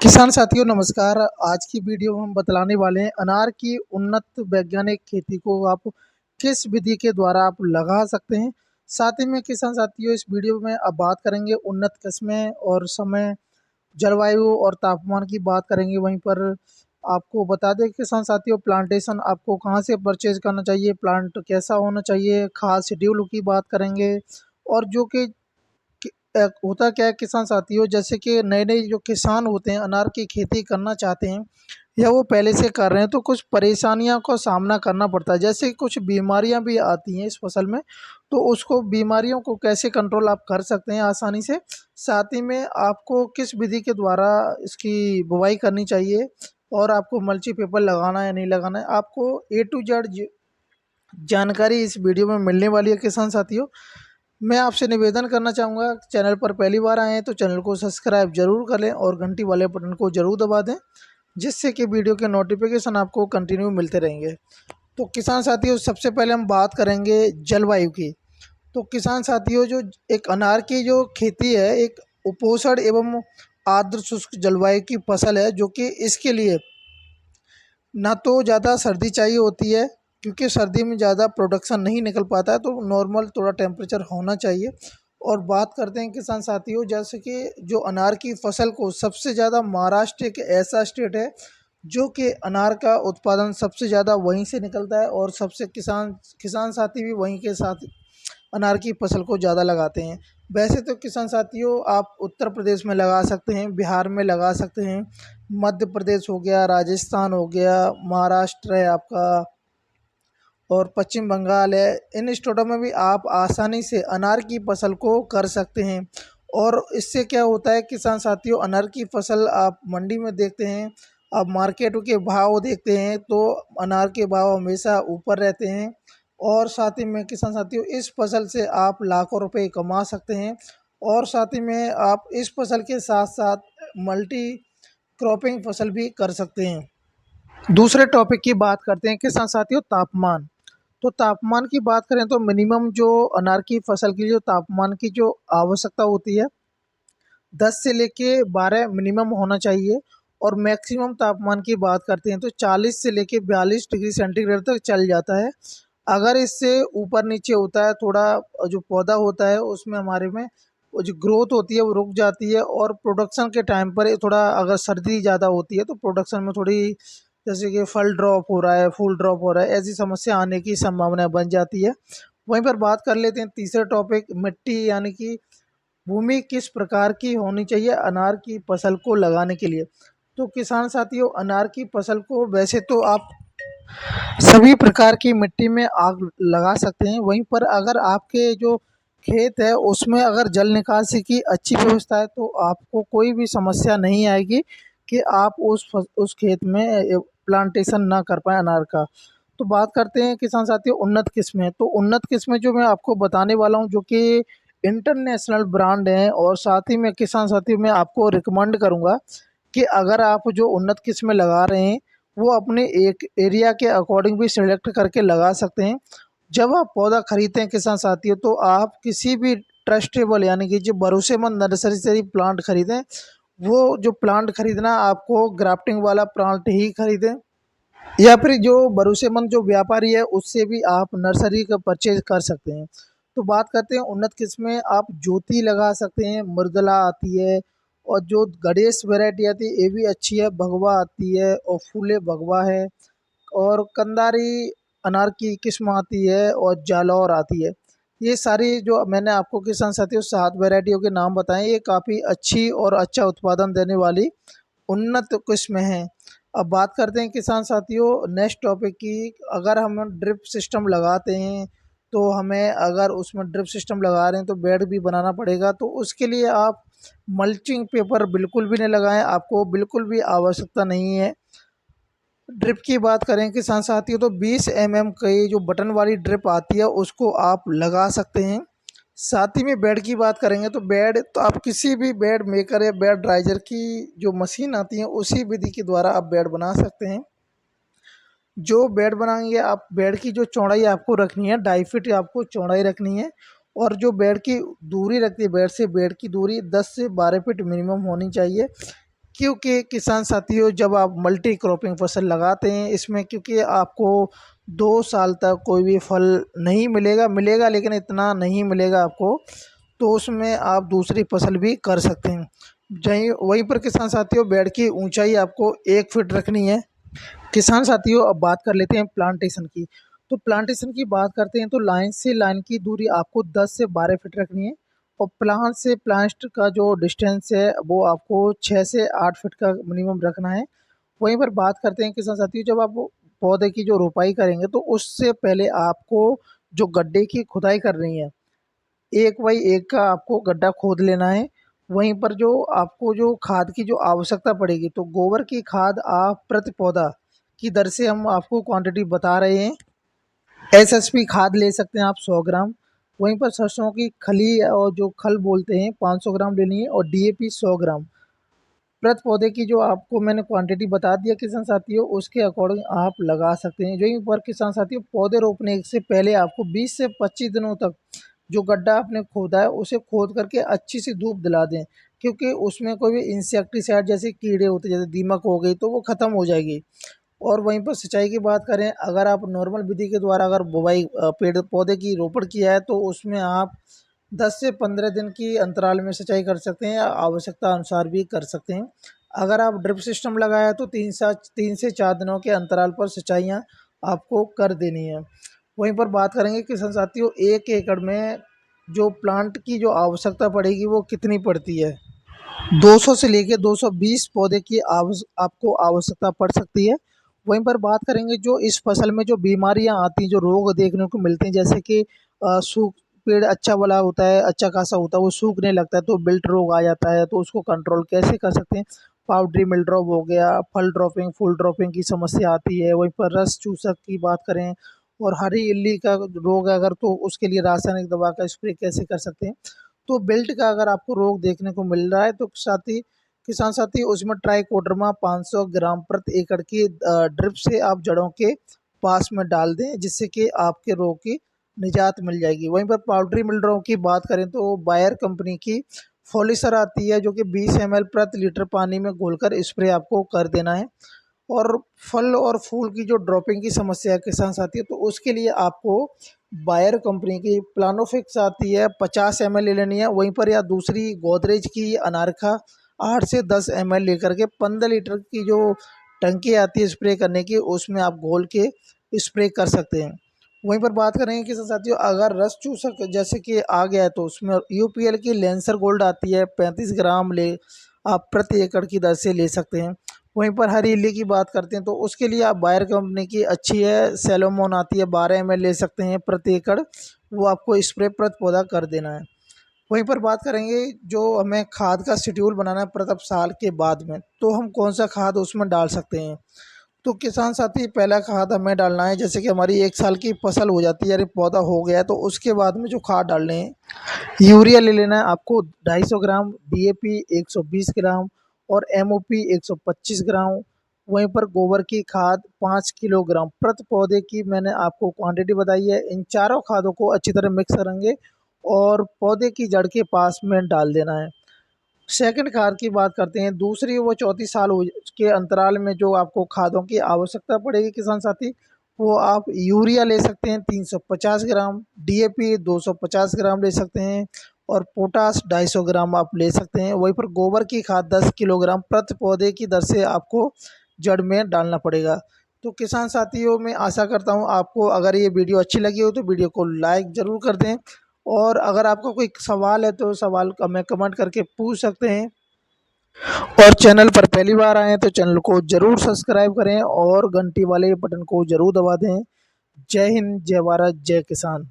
किसान साथियों नमस्कार। आज की वीडियो में हम बतलाने वाले हैं अनार की उन्नत वैज्ञानिक खेती को आप किस विधि के द्वारा आप लगा सकते हैं। साथ ही में किसान साथियों इस वीडियो में अब बात करेंगे उन्नत किस्में और समय, जलवायु और तापमान की बात करेंगे। वहीं पर आपको बता दें किसान साथियों प्लांटेशन आपको कहाँ से परचेज करना चाहिए, प्लांट कैसा होना चाहिए, खास शेड्यूल की बात करेंगे। और जो कि होता क्या है किसान साथियों, जैसे कि नए नए जो किसान होते हैं अनार की खेती करना चाहते हैं या वो पहले से कर रहे हैं तो कुछ परेशानियों का सामना करना पड़ता है, जैसे कि कुछ बीमारियां भी आती हैं इस फसल में। तो उसको बीमारियों को कैसे कंट्रोल आप कर सकते हैं आसानी से, साथ ही में आपको किस विधि के द्वारा इसकी बुवाई करनी चाहिए और आपको मल्ची पेपर लगाना है या नहीं लगाना है, आपको A to Z जानकारी इस वीडियो में मिलने वाली है। किसान साथियों मैं आपसे निवेदन करना चाहूँगा, चैनल पर पहली बार आए हैं तो चैनल को सब्सक्राइब जरूर कर लें और घंटी वाले बटन को जरूर दबा दें, जिससे कि वीडियो के नोटिफिकेशन आपको कंटिन्यू मिलते रहेंगे। तो किसान साथियों सबसे पहले हम बात करेंगे जलवायु की। तो किसान साथियों जो एक अनार की जो खेती है एक उपोष्ण एवं आर्द्र शुष्क जलवायु की फसल है, जो कि इसके लिए ना तो ज़्यादा सर्दी चाहिए होती है, क्योंकि सर्दी में ज़्यादा प्रोडक्शन नहीं निकल पाता है, तो नॉर्मल थोड़ा टेम्परेचर होना चाहिए। और बात करते हैं किसान साथियों, जैसे कि जो अनार की फसल को सबसे ज़्यादा महाराष्ट्र एक ऐसा स्टेट है जो कि अनार का उत्पादन सबसे ज़्यादा वहीं से निकलता है और सबसे किसान किसान साथी भी वहीं के साथ अनार की फसल को ज़्यादा लगाते हैं। वैसे तो किसान साथियों आप उत्तर प्रदेश में लगा सकते हैं, बिहार में लगा सकते हैं, मध्य प्रदेश हो गया, राजस्थान हो गया, महाराष्ट्र है आपका और पश्चिम बंगाल है। इन स्टेटों में भी आप आसानी से अनार की फसल को कर सकते हैं। और इससे क्या होता है किसान साथियों, अनार की फसल आप मंडी में देखते हैं, आप मार्केट के भाव देखते हैं तो अनार के भाव हमेशा ऊपर रहते हैं। और साथ ही में किसान साथियों इस फसल से आप लाखों रुपए कमा सकते हैं। और साथ ही में आप इस फसल के साथ साथ मल्टी क्रॉपिंग फसल भी कर सकते हैं। दूसरे टॉपिक की बात करते हैं किसान साथियों तापमान। तो तापमान की बात करें तो मिनिमम जो अनार की फसल की जो तापमान की जो आवश्यकता होती है 10 से लेके 12 मिनिमम होना चाहिए। और मैक्सिमम तापमान की बात करते हैं तो 40 से लेके 42 डिग्री सेंटीग्रेड तक चल जाता है। अगर इससे ऊपर नीचे होता है थोड़ा, जो पौधा होता है उसमें हमारे में वो जो ग्रोथ होती है वो रुक जाती है। और प्रोडक्शन के टाइम पर ये थोड़ा अगर सर्दी ज़्यादा होती है तो प्रोडक्शन में थोड़ी, जैसे कि फल ड्रॉप हो रहा है, फूल ड्रॉप हो रहा है, ऐसी समस्या आने की संभावना बन जाती है। वहीं पर बात कर लेते हैं तीसरा टॉपिक, मिट्टी यानी कि भूमि किस प्रकार की होनी चाहिए अनार की फसल को लगाने के लिए। तो किसान साथियों अनार की फसल को वैसे तो आप सभी प्रकार की मिट्टी में आग लगा सकते हैं, वहीं पर अगर आपके जो खेत है उसमें अगर जल निकासी की अच्छी व्यवस्था है तो आपको कोई भी समस्या नहीं आएगी कि आप उस खेत में प्लांटेशन ना कर पाए अनार का। तो बात करते हैं किसान साथियों उन्नत किस्में। तो उन्नत किस्में जो मैं आपको बताने वाला हूँ जो कि इंटरनेशनल ब्रांड हैं, और साथ ही में किसान साथियों मैं आपको रिकमेंड करूँगा कि अगर आप जो उन्नत किस्में लगा रहे हैं वो अपने एक एरिया के अकॉर्डिंग भी सिलेक्ट करके लगा सकते हैं। जब आप पौधा खरीदते हैं किसान साथियों तो आप किसी भी ट्रस्टेबल यानी कि जो भरोसेमंद नर्सरी से ही प्लांट खरीदें। वो जो प्लांट खरीदना आपको ग्राफ्टिंग वाला प्लांट ही खरीदें, या फिर जो भरोसेमंद जो व्यापारी है उससे भी आप नर्सरी का परचेज कर सकते हैं। तो बात करते हैं उन्नत किस्में, आप ज्योति लगा सकते हैं, मृदुला आती है, और जो गणेश वैरायटी आती है ये भी अच्छी है, भगवा आती है और फूले भगवा है, और कंदारी अनार की किस्म आती है और जालौर आती है। ये सारी जो मैंने आपको किसान साथियों 7 वैरायटियों के नाम बताएं, ये काफ़ी अच्छी और अच्छा उत्पादन देने वाली उन्नत किस्म हैं। अब बात करते हैं किसान साथियों नेक्स्ट टॉपिक की। अगर हम ड्रिप सिस्टम लगाते हैं तो हमें, अगर उसमें ड्रिप सिस्टम लगा रहे हैं तो बेड भी बनाना पड़ेगा, तो उसके लिए आप मल्चिंग पेपर बिल्कुल भी नहीं लगाएं, आपको बिल्कुल भी आवश्यकता नहीं है। ड्रिप की बात करें किसान साथियों तो 20 mm की जो बटन वाली ड्रिप आती है उसको आप लगा सकते हैं। साथ ही में बेड की बात करेंगे तो बेड तो आप किसी भी बेड मेकर या बेड ड्राइजर की जो मशीन आती है उसी विधि के द्वारा आप बेड बना सकते हैं। जो बेड बनाएंगे आप, बेड की जो चौड़ाई आपको रखनी है 2.5 फीट आपको चौड़ाई रखनी है। और जो बेड की दूरी रखती है बेड से, बेड की दूरी 10 से 12 फीट मिनिमम होनी चाहिए। क्योंकि किसान साथियों जब आप मल्टी क्रॉपिंग फसल लगाते हैं इसमें, क्योंकि आपको 2 साल तक कोई भी फल नहीं मिलेगा, मिलेगा लेकिन इतना नहीं मिलेगा आपको, तो उसमें आप दूसरी फसल भी कर सकते हैं। जहीं वहीं पर किसान साथियों बेड की ऊंचाई आपको 1 फीट रखनी है। किसान साथियों अब बात कर लेते हैं प्लांटेशन की। तो प्लांटेशन की बात करते हैं तो लाइन से लाइन की दूरी आपको 10 से 12 फीट रखनी है, और प्लांट से प्लांट का जो डिस्टेंस है वो आपको 6 से 8 फीट का मिनिमम रखना है। वहीं पर बात करते हैं किसान साथियों, जब आप पौधे की जो रोपाई करेंगे तो उससे पहले आपको जो गड्ढे की खुदाई करनी है, 1 बाई 1 का आपको गड्ढा खोद लेना है। वहीं पर जो आपको जो खाद की जो आवश्यकता पड़ेगी, तो गोबर की खाद आप प्रति पौधा की दर से हम आपको क्वांटिटी बता रहे हैं। एसएसपी खाद ले सकते हैं आप 100 ग्राम। वहीं पर सरसों की खली और जो खल बोलते हैं 500 ग्राम लेनी है, और डीएपी 100 ग्राम। प्रति पौधे की जो आपको मैंने क्वांटिटी बता दिया किसान साथियों, उसके अकॉर्डिंग आप लगा सकते हैं। जो पर किसान साथियों पौधे रोपने से पहले आपको 20 से 25 दिनों तक जो गड्ढा आपने खोदा है उसे खोद करके अच्छी सी धूप दिला दें, क्योंकि उसमें कोई भी इंसेक्टिसाइड जैसे कीड़े होते हैं, जैसे दीमक हो गई, तो वो ख़त्म हो जाएगी। और वहीं पर सिंचाई की बात करें, अगर आप नॉर्मल विधि के द्वारा अगर बुवाई पेड़ पौधे की रोपण किया है तो उसमें आप 10 से 15 दिन की अंतराल में सिंचाई कर सकते हैं, या आवश्यकता अनुसार भी कर सकते हैं। अगर आप ड्रिप सिस्टम लगाया है तो 3 से 4 दिनों के अंतराल पर सिंचाइयाँ आपको कर देनी है। वहीं पर बात करेंगे किसान साथियों 1 एकड़ में जो प्लांट की जो आवश्यकता पड़ेगी वो कितनी पड़ती है। 200 से लेके 220 पौधे की आपको आवश्यकता पड़ सकती है। वहीं पर बात करेंगे जो इस फसल में जो बीमारियां आती हैं, जो रोग देखने को मिलते हैं, जैसे कि सूख पेड़ अच्छा वाला होता है, अच्छा खासा होता है, वो सूखने लगता है तो बिल्ट रोग आ जाता है, तो उसको कंट्रोल कैसे कर सकते हैं। पाउडरी मिल्ट ड्रॉप हो गया, फल ड्रॉपिंग फुल ड्रॉपिंग की समस्या आती है। वहीं पर रस चूसक की बात करें और हरी इल्ली का रोग है अगर, तो उसके लिए रासायनिक दवा का स्प्रे कैसे कर सकते हैं। तो बेल्ट का अगर आपको रोग देखने को मिल रहा है तो साथी किसान साथी उसमें ट्राइकोडर्मा 500 ग्राम प्रति एकड़ की ड्रिप से आप जड़ों के पास में डाल दें, जिससे कि आपके रोग की निजात मिल जाएगी। वहीं पर पाउडरी मिल ड्रॉप की बात करें तो बायर कंपनी की फॉलिसर आती है, जो कि 20 ml प्रति लीटर पानी में घोलकर स्प्रे आपको कर देना है। और फल और फूल की जो ड्रॉपिंग की समस्या है किसान साथी, तो उसके लिए आपको बायर कंपनी की प्लानोफिक्स आती है 50 ml ले लेनी है। वहीं पर या दूसरी गोदरेज की अनारखा 8 से 10 ml लेकर के 15 लीटर की जो टंकी आती है स्प्रे करने की, उसमें आप घोल के स्प्रे कर सकते हैं। वहीं पर बात करेंगे कि साथियों अगर रस चूसक जैसे कि आ गया है तो उसमें यूपीएल की लेंसर गोल्ड आती है 35 ग्राम ले आप प्रति एकड़ की दर से ले सकते हैं। वहीं पर हरी इल्ली की बात करते हैं तो उसके लिए आप बायर कंपनी की अच्छी है सेलोमोन आती है 12 ml ले सकते हैं प्रति एकड़, वो आपको स्प्रे प्रति पौधा कर देना है। वहीं पर बात करेंगे जो हमें खाद का शेड्यूल बनाना है प्रत्येक साल के बाद में, तो हम कौन सा खाद उसमें डाल सकते हैं। तो किसान साथी पहला खाद हमें डालना है, जैसे कि हमारी 1 साल की फसल हो जाती है, अरे पौधा हो गया है, तो उसके बाद में जो खाद डालने हैं, यूरिया ले लेना है आपको 250 ग्राम, डीएपी 120 ग्राम और एमओपी 125 ग्राम। वहीं पर गोबर की खाद 5 किलोग्राम प्रति पौधे की मैंने आपको क्वांटिटी बताई है। इन चारों खादों को अच्छी तरह मिक्स करेंगे और पौधे की जड़ के पास में डाल देना है। सेकंड खाद की बात करते हैं, दूसरी व चौथी साल के अंतराल में जो आपको खादों की आवश्यकता पड़ेगी किसान साथी, वो आप यूरिया ले सकते हैं 350 ग्राम, डीएपी 250 ग्राम ले सकते हैं, और पोटास 250 ग्राम आप ले सकते हैं। वहीं पर गोबर की खाद 10 किलोग्राम प्रति पौधे की दर से आपको जड़ में डालना पड़ेगा। तो किसान साथियों मैं आशा करता हूँ आपको अगर ये वीडियो अच्छी लगी हो तो वीडियो को लाइक ज़रूर कर दें, और अगर आपका कोई सवाल है तो सवाल का हमें कमेंट करके पूछ सकते हैं। और चैनल पर पहली बार आए हैं तो चैनल को ज़रूर सब्सक्राइब करें और घंटी वाले बटन को ज़रूर दबा दें। जय हिंद, जय भारत, जय किसान।